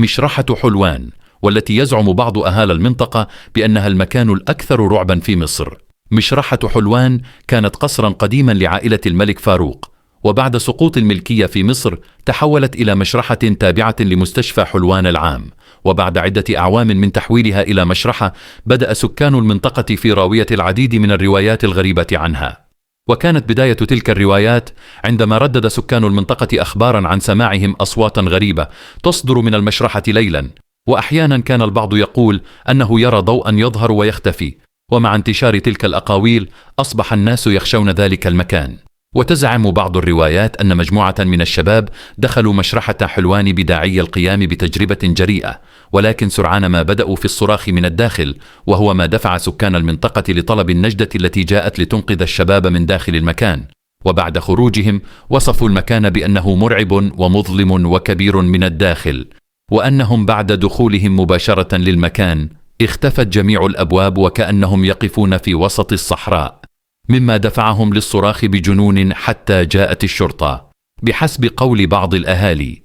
مشرحة حلوان، والتي يزعم بعض أهالي المنطقة بأنها المكان الأكثر رعبا في مصر. مشرحة حلوان كانت قصرا قديما لعائلة الملك فاروق، وبعد سقوط الملكية في مصر تحولت إلى مشرحة تابعة لمستشفى حلوان العام. وبعد عدة أعوام من تحويلها إلى مشرحة، بدأ سكان المنطقة في راوية العديد من الروايات الغريبة عنها. وكانت بداية تلك الروايات عندما ردد سكان المنطقة أخبارا عن سماعهم أصواتا غريبة تصدر من المشرحة ليلا، وأحيانا كان البعض يقول أنه يرى ضوءا يظهر ويختفي. ومع انتشار تلك الأقاويل أصبح الناس يخشون ذلك المكان. وتزعم بعض الروايات أن مجموعة من الشباب دخلوا مشرحة حلوان بداعي القيام بتجربة جريئة، ولكن سرعان ما بدأوا في الصراخ من الداخل، وهو ما دفع سكان المنطقة لطلب النجدة التي جاءت لتنقذ الشباب من داخل المكان. وبعد خروجهم وصفوا المكان بأنه مرعب ومظلم وكبير من الداخل، وأنهم بعد دخولهم مباشرة للمكان اختفت جميع الأبواب وكأنهم يقفون في وسط الصحراء، مما دفعهم للصراخ بجنون حتى جاءت الشرطة. بحسب قول بعض الأهالي،